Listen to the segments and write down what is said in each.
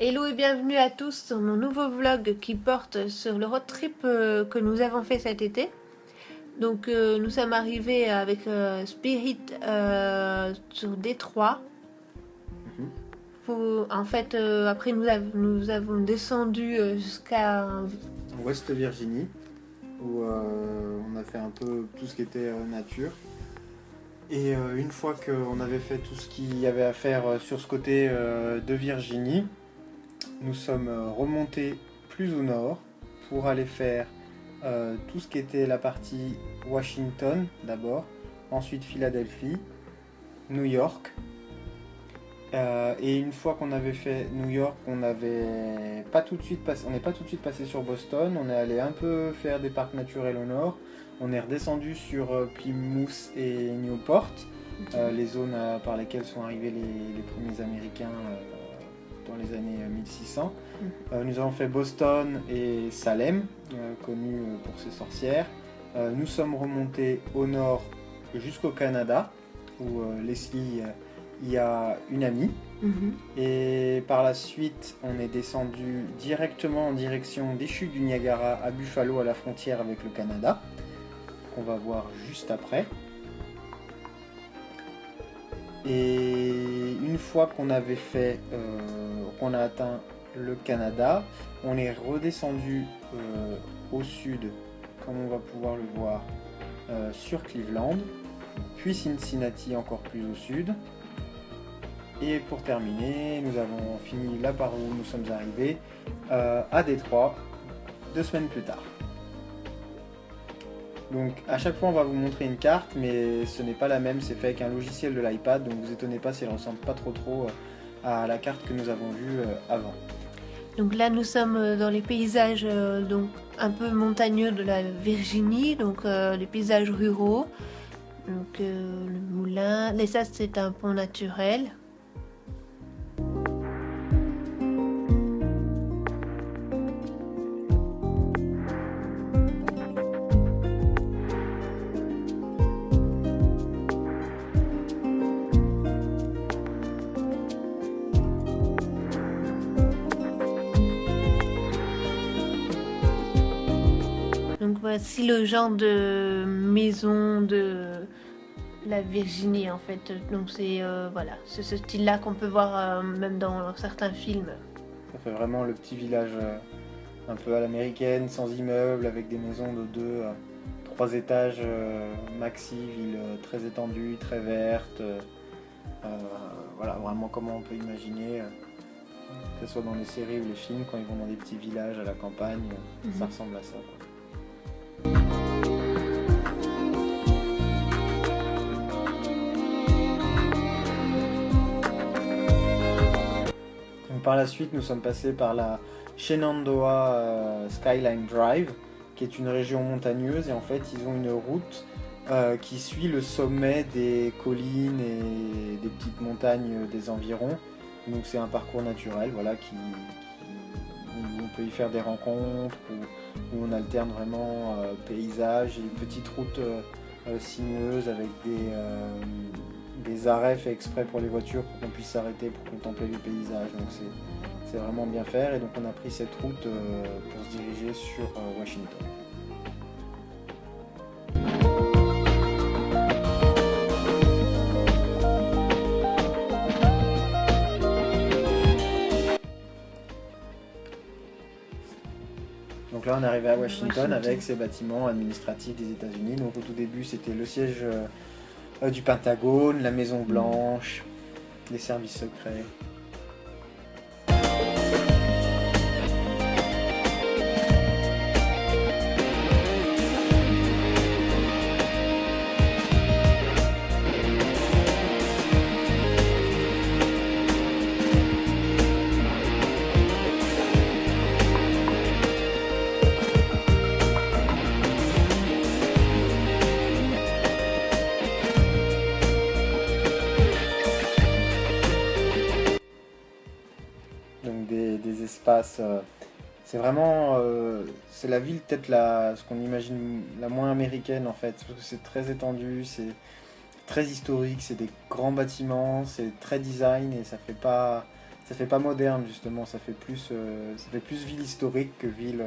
Hello et bienvenue à tous sur mon nouveau vlog qui porte sur le road trip que nous avons fait cet été. Donc nous sommes arrivés avec Spirit sur Détroit. Mhm. En fait, après nous avons descendu jusqu'à... En West Virginie, où on a fait un peu tout ce qui était nature. Et une fois qu'on avait fait tout ce qu'il y avait à faire sur ce côté de Virginie, nous sommes remontés plus au nord pour aller faire tout ce qui était la partie Washington d'abord, ensuite Philadelphie, New York. Et une fois qu'on avait fait New York, on n'est pas tout de suite passé sur Boston. On est allé un peu faire des parcs naturels au nord. On est redescendu sur Plymouth et Newport, les zones par lesquelles sont arrivés les premiers Américains dans les années 1600. Nous avons fait Boston et Salem, connu pour ses sorcières. Nous sommes remontés au nord jusqu'au Canada, où Leslie y a une amie. Et par la suite, on est descendu directement en direction des chutes du Niagara à Buffalo, à la frontière avec le Canada, qu'on va voir juste après. Et une fois qu'on avait fait, qu'on a atteint le Canada, on est redescendu au sud, comme on va pouvoir le voir, sur Cleveland, puis Cincinnati encore plus au sud. Et pour terminer, nous avons fini là par où nous sommes arrivés, à Détroit, 2 semaines plus tard. Donc à chaque fois on va vous montrer une carte, mais ce n'est pas la même, c'est fait avec un logiciel de l'iPad, donc vous étonnez pas si elle ressemble pas trop à la carte que nous avons vue avant. Donc là nous sommes dans les paysages donc un peu montagneux de la Virginie, donc les paysages ruraux. Donc le moulin, et ça c'est un pont naturel. Donc voici le genre de maison de la Virginie en fait. Donc c'est voilà, c'est ce style-là qu'on peut voir même dans certains films. Ça fait vraiment le petit village un peu à l'américaine, sans immeubles, avec des maisons de 3 étages maxi, ville très étendue, très verte. Voilà, vraiment comment on peut imaginer, que ce soit dans les séries ou les films, quand ils vont dans des petits villages à la campagne, ça ressemble à ça, quoi. Donc, par la suite, nous sommes passés par la Shenandoah Skyline Drive, qui est une région montagneuse, et en fait, ils ont une route qui suit le sommet des collines et des petites montagnes des environs. Donc c'est un parcours naturel, voilà, où on peut y faire des rencontres, où on alterne vraiment paysages et petites routes sinueuses avec des arrêts faits exprès pour les voitures pour qu'on puisse s'arrêter pour contempler les paysages. Donc c'est vraiment bien faire, et donc on a pris cette route pour se diriger sur Washington. Donc là on est arrivé à Washington avec ces bâtiments administratifs des États-Unis. Donc au tout début c'était le siège du Pentagone, la Maison Blanche, les services secrets. Donc des espaces. C'est vraiment, c'est la ville peut-être ce qu'on imagine la moins américaine en fait, parce que c'est très étendu, c'est très historique, c'est des grands bâtiments, c'est très design et ça fait pas moderne justement, ça fait plus ville historique que ville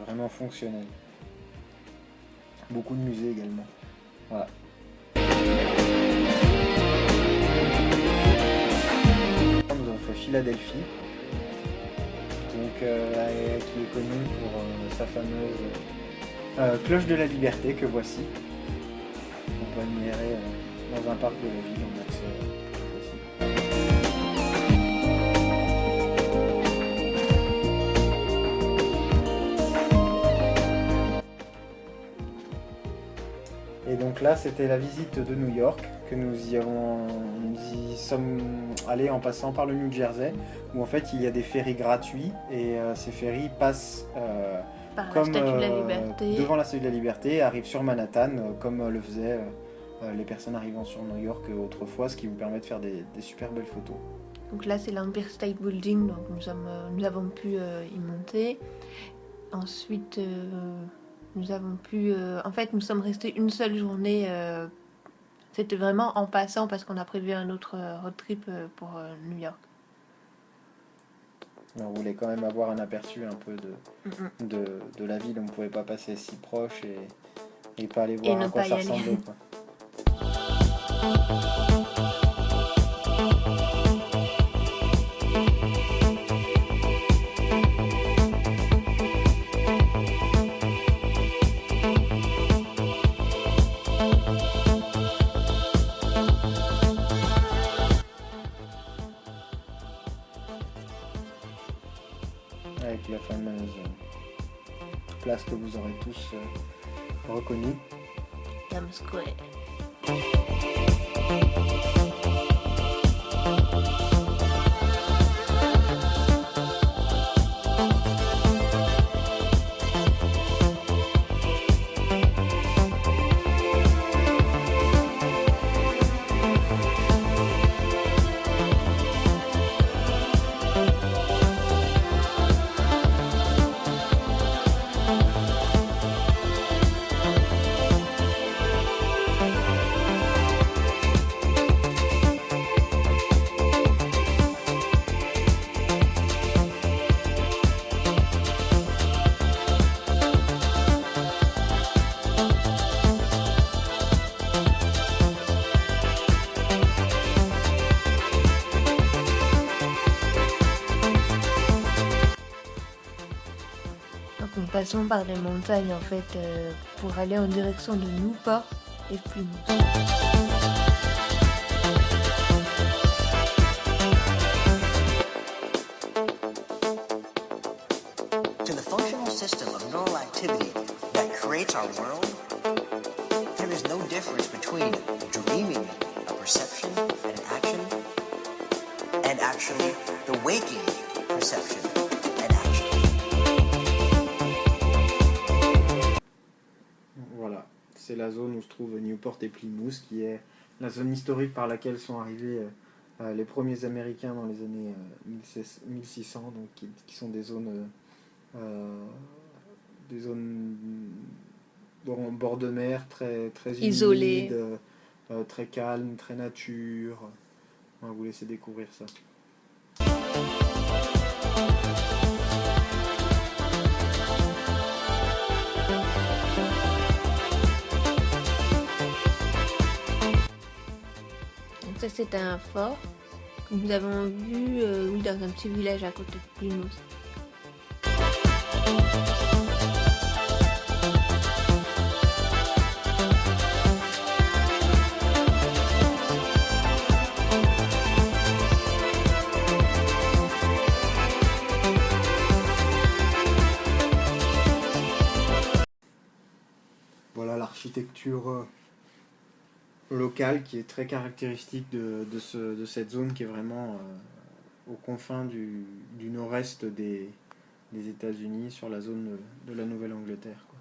vraiment fonctionnelle. Beaucoup de musées également. Voilà. Nous avons fait Philadelphie, donc, qui est connue pour sa fameuse cloche de la liberté que voici. On peut admirer dans un parc de la ville en accès Et donc là, c'était la visite de New York, que nous y sommes allés en passant par le New Jersey, où en fait il y a des ferries gratuits, et ces ferries passent Par la Statue de la Liberté. devant la Statue de la Liberté, arrivent sur Manhattan, comme le faisaient les personnes arrivant sur New York autrefois, ce qui vous permet de faire des super belles photos. Donc là, c'est l'Empire State Building, donc nous avons pu y monter. Ensuite, nous avons pu... en fait, nous sommes restés une seule journée. C'était vraiment en passant parce qu'on a prévu un autre road trip pour New York. On voulait quand même avoir un aperçu un peu de la ville, on ne pouvait pas passer si proche et pas aller voir à quoi ça ressemblait. Avec la fameuse place que vous aurez tous reconnue. Times Square. Nous passons par les montagnes en fait pour aller en direction de Newport et Plymouth. To the functional system of neural activity that creates our world, there is no difference between dreaming a perception and an action, and actually the waking perception and action. Voilà, c'est la zone où se trouvent Newport et Plymouth, qui est la zone historique par laquelle sont arrivés les premiers Américains dans les années 1600, donc qui sont des zones en bord de mer, très isolées, humides, très calmes, très nature. On va vous laisser découvrir ça. Donc ça c'est un fort que nous avons vu dans un petit village à côté de Plymouth. Voilà l'architecture locale qui est très caractéristique de cette zone qui est vraiment aux confins du nord-est des États-Unis, sur la zone de la Nouvelle-Angleterre, quoi.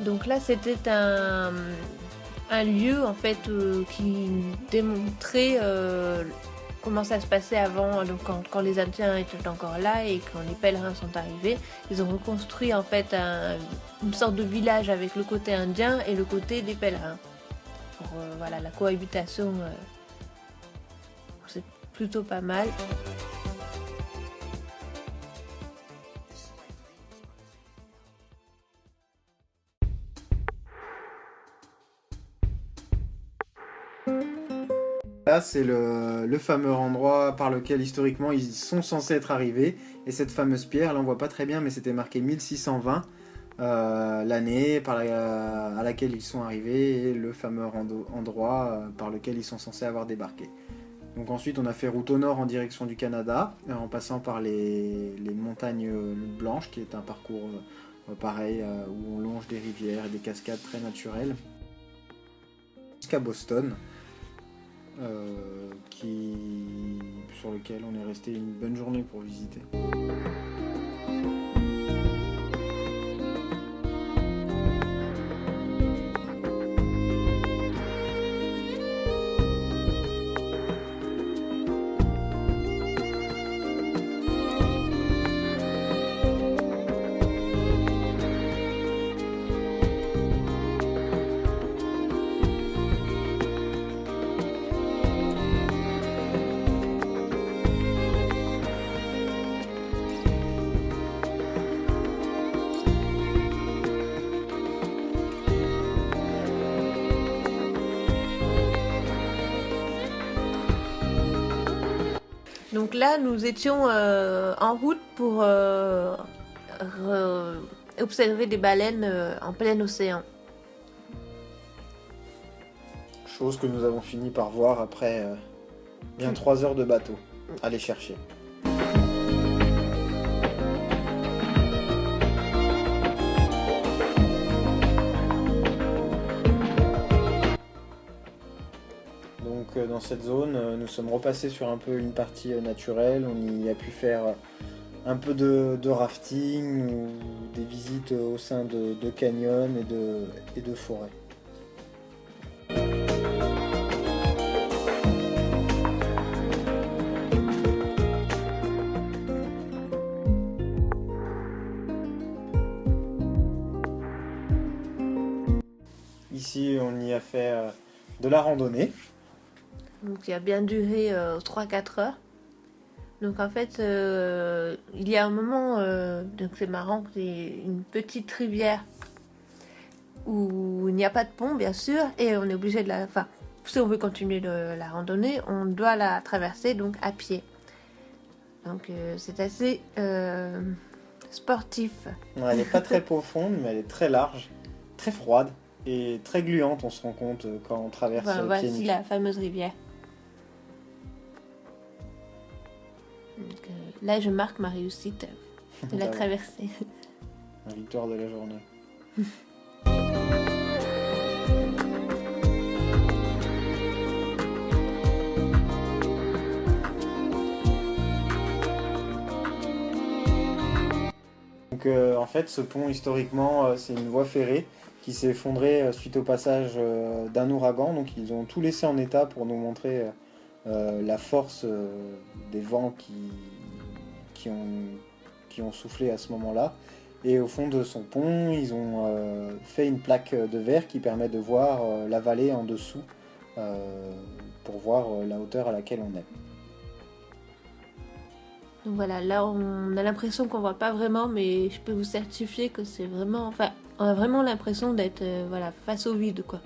Donc là c'était un lieu en fait qui démontrait comment ça se passait avant, donc quand les Indiens étaient encore là et quand les pèlerins sont arrivés. Ils ont reconstruit en fait une sorte de village avec le côté indien et le côté des pèlerins. Pour voilà, la cohabitation, c'est plutôt pas mal. Là, c'est le fameux endroit par lequel historiquement ils sont censés être arrivés. Et cette fameuse pierre, là on voit pas très bien, mais c'était marqué 1620, l'année à laquelle ils sont arrivés et le fameux endroit par lequel ils sont censés avoir débarqué. Donc ensuite on a fait route au nord en direction du Canada, en passant par les montagnes blanches, qui est un parcours pareil, où on longe des rivières et des cascades très naturelles, jusqu'à Boston. Sur lequel on est resté une bonne journée pour visiter. Donc là, nous étions en route pour observer des baleines en plein océan. Chose que nous avons fini par voir après bien 3 heures de bateau à les chercher. Dans cette zone, nous sommes repassés sur un peu une partie naturelle. On y a pu faire un peu de rafting ou des visites au sein de canyons et de forêts. Ici, on y a fait de la randonnée. Donc il a bien duré 3-4 heures. Donc en fait, il y a un moment, donc c'est marrant, c'est une petite rivière où il n'y a pas de pont bien sûr, et on est obligé de la... Enfin, si on veut continuer la randonnée, on doit la traverser donc à pied. Donc c'est assez sportif. Elle n'est pas très profonde, mais elle est très large, très froide et très gluante, on se rend compte quand on traverse pied nus. Voici la fameuse rivière. Donc, là, je marque ma réussite de la traversée. La victoire de la journée. Donc, en fait, ce pont, historiquement, c'est une voie ferrée qui s'est effondrée suite au passage d'un ouragan. Donc, ils ont tout laissé en état pour nous montrer la force des vents qui ont soufflé à ce moment-là. Et au fond de son pont, ils ont fait une plaque de verre qui permet de voir la vallée en dessous pour voir la hauteur à laquelle on est. Donc voilà, là on a l'impression qu'on voit pas vraiment, mais je peux vous certifier que c'est vraiment... Enfin, on a vraiment l'impression d'être voilà, face au vide, quoi.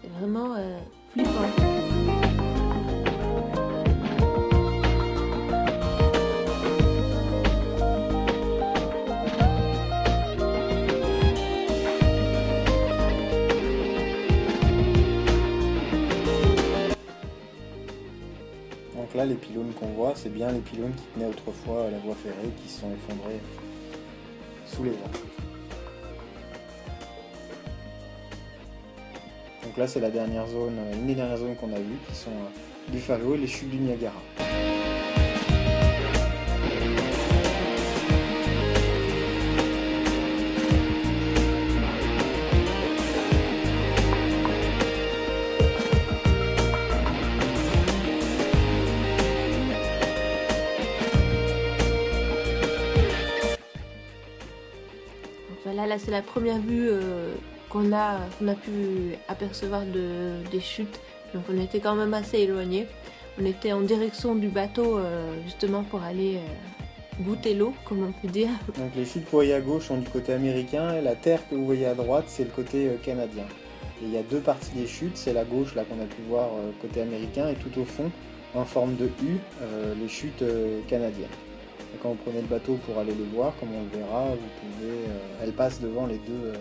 C'est vraiment flippant. Donc là, les pylônes qu'on voit, c'est bien les pylônes qui tenaient autrefois la voie ferrée, qui se sont effondrés sous les vents. Donc là, c'est la dernière zone, une des dernières zones qu'on a vues, qui sont Buffalo et les chutes du Niagara. Voilà, c'est la première vue qu'on a pu apercevoir des chutes. Donc on était quand même assez éloignés. On était en direction du bateau justement pour aller goûter l'eau, comme on peut dire. Donc les chutes que vous voyez à gauche sont du côté américain et la terre que vous voyez à droite c'est le côté canadien. Et il y a deux parties des chutes, c'est la gauche là qu'on a pu voir côté américain et tout au fond en forme de U, les chutes canadiennes. Et quand vous prenez le bateau pour aller les voir, comme on le verra, vous pouvez, elles passent devant les deux.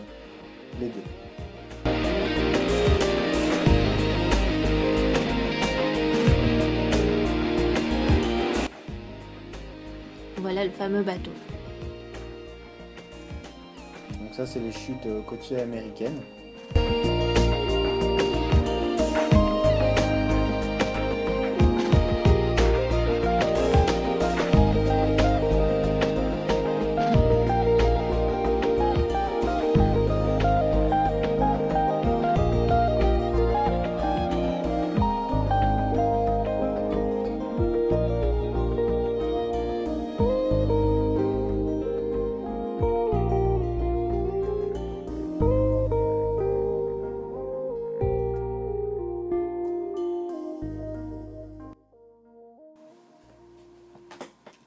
Voilà le fameux bateau. Donc ça c'est les chutes côtières américaines.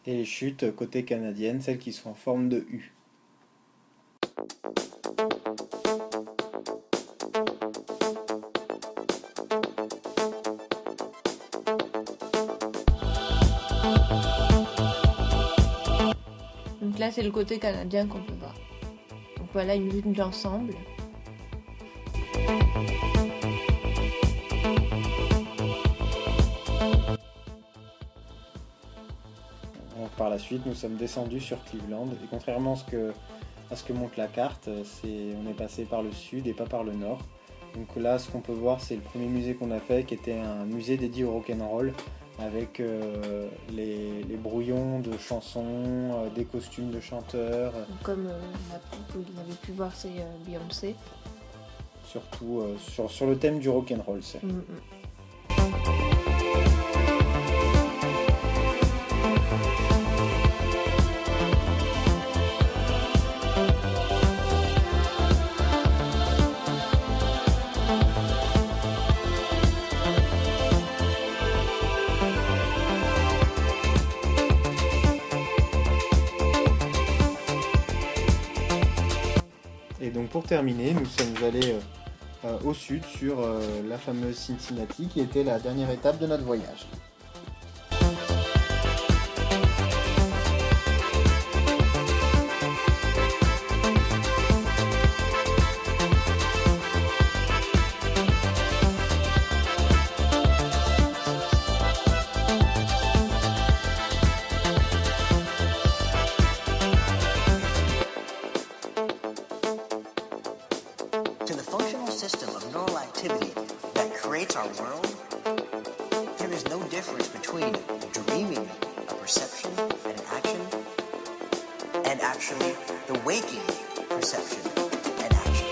Et les chutes côté canadienne, celles qui sont en forme de U. Donc là c'est le côté canadien qu'on peut voir. Donc voilà une vue d'ensemble. Par la suite, nous sommes descendus sur Cleveland et contrairement à ce que montre la carte, on est passé par le sud et pas par le nord. Donc là, ce qu'on peut voir, c'est le premier musée qu'on a fait, qui était un musée dédié au rock'n'roll, avec les brouillons de chansons, des costumes de chanteurs. Comme vous l'avez pu voir, c'est Beyoncé. Surtout sur le thème du rock'n'roll, c'est. Et donc pour terminer, nous sommes allés au sud sur la fameuse Cincinnati qui était la dernière étape de notre voyage. To the functional system of neural activity that creates our world, there is no difference between dreaming a perception and an action, and actually the waking perception and action.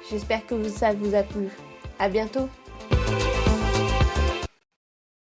J'espère que ça vous a plu. À bientôt!